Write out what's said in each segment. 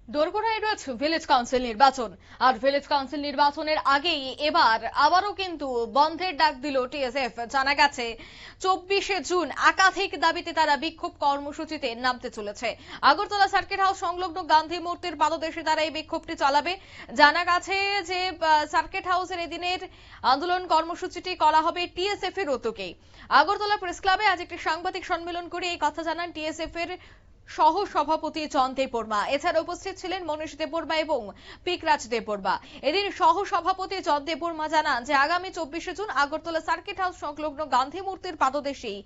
দোরগোড়ায় রয়েছে village council নির্বাচন। আর ভিলেজ কাউন্সিল নির্বাচনের আগেই এবার আবারও কিন্তু বন্ধের ডাক দিল টিএসএফ। জানা গেছে 24শে জুন একাধিক দাবিতে তারা বিক্ষোভ কর্মসূচিতে নামতে চলেছে। আগরতলা সার্কিট হাউস সংলগ্ন গান্ধী মূর্তির পাদদেশে তারা এই বিক্ষোভটি চালাবে। জানা গেছে যে সার্কিট হাউসের এদিনের আন্দোলন কর্মসূচিটি করা হবে টিএসএফ এর উদ্যোগেই। আগরতলা প্রেস ক্লাবে আজ একটি সাংবাদিক সম্মেলন করে এই কথা জানান টিএসএফ এর সহ সভাপতি জন দেববর্মা। এছাড়া উপস্থিত ছিলেন মনীষ দেববর্মা এবং পিকরাজ দেববর্মা। এদিন সহ সভাপতি জন দেববর্মা জানান যে আগামী 24শে জুন আগরতলা সার্কিট হাউস সংলগ্ন গান্ধী মূর্তির পাদদেশেই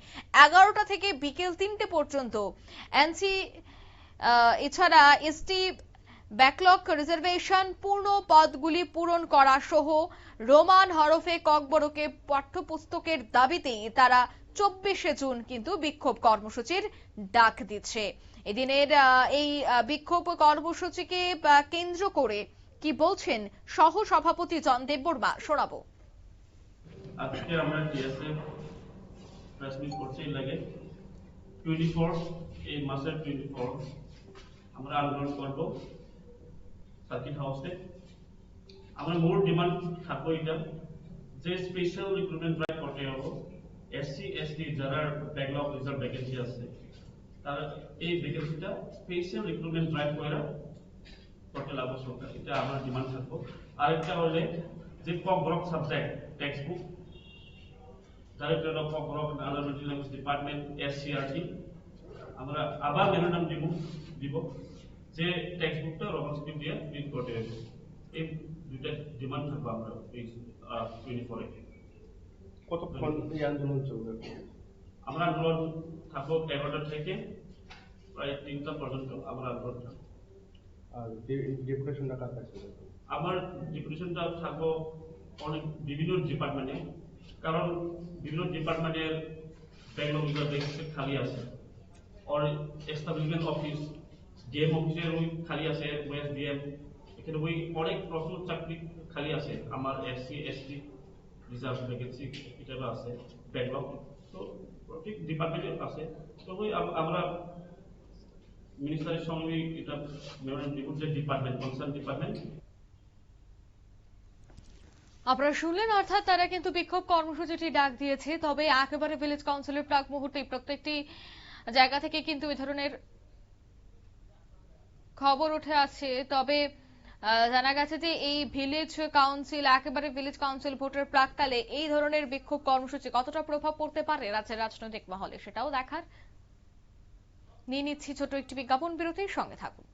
11টা থেকে বিকেল 3টে পর্যন্ত এনসি এছাড়া এসটি ব্যাকলগ রিজার্ভেশন পূর্ণ পদগুলি পূরণ করা সহ রোমান হরফে ককবরকে পাঠ্যপুস্তকের দাবিতে তারা 24শে জুন কিন্তু বিক্ষোভ কর্মসূচির ডাক দিচ্ছে। এদিনের এই বিক্ষোভ কর্মসূচিকে কেন্দ্র করে কি বলছেন সহ সভাপতি জন দেববর্মা শোনাবো। আজকে আমরা টিএসএফ প্রেস মিট করছি লাগে 24 এই মাসের 24 আমরা আন্দোলন করব সার্কিট হাউসে। আমরা মূল ডিমান্ড থাকবো এটা যে স্পেশাল রিক্রুটমেন্ট ড্রাইভ করতে হবে। এসসি এসটি যারা ব্যাকলগ রিজার্ভ ভ্যাকেন্সি আছে তার এই ভ্যাকেন্সিটা স্পেশাল রিক্রুটমেন্ট ড্রাইভ করে করতে লাগবে সরকার, এটা আমার ডিমান্ড থাকবো। আরেকটা হলে যে Kokborok subject text book director of Kokborok আন্ডারমেন্টাল ল্যাঙ্গুয়েজ ডিপার্টমেন্ট এসসিআরটি আমরা আবার মেমোরান্ডাম দিব যে টেক্সট বুকটা রোমান স্ক্রিপ্ট দিয়ে প্রিন্ট করতে হবে। এই দুইটা ডিমান্ড থাকবো আমরা এই 24 এ। কতক্ষণ এই আন্দোলন চলবে? আমরা আন্দোলন থাকবো 11টা থেকে প্রায় 3টা পর্যন্ত আমরা আন্দোলন থাকবো। আর ডেপুটেশনটা কার কাছে? আমার ডেপুটেশনটা থাকবো অনেক বিভিন্ন ডিপার্টমেন্টে, কারণ বিভিন্ন ডিপার্টমেন্টের ব্যাকলগ ভ্যাকেন্সি খালি আছে। और এস্টাবলিশমেন্ট অফিস ডিএম অফিসের ওই খালি আছে, ওয়েস্ট ডিএম এখানে ওই অনেক প্রচুর চাকরি খালি আছে। আমার এসসি এসটি রিজার্ভ ভ্যাকেন্সি এটা আছে ব্যাকলগ, তো প্রত্যেক ডিপার্টমেন্টে আছে। তো ওই আমরা মিনিস্টারের সঙ্গে এটা মেমোরান্ডাম দিব যে ডিপার্টমেন্ট কনসার্ন ডিপার্টমেন্ট। আপনারা শুনলেন, অর্থাৎ তারা কিন্তু বিক্ষোভ কর্মসূচিটি ডাক দিয়েছে। তবে একেবারে ভিলেজ কাউন্সিলের প্রাক মুহূর্তে প্রত্যেকটি জায়গা থেকে কিন্তু এই ধরনের খবর উঠে আসছে। তবে জানা গেছে যে এই ভিলেজ কাউন্সিল একেবারে ভিলেজ কাউন্সিল ভোটের প্রাককালে এই ধরনের বিক্ষোভ কর্মসূচি কতটা প্রভাব পড়তে পারে রাজ্যের রাজনৈতিক মহলে সেটাও দেখার। নিয়ে নিচ্ছি ছোট একটি বিজ্ঞাপন বিরতির সঙ্গে থাকুন।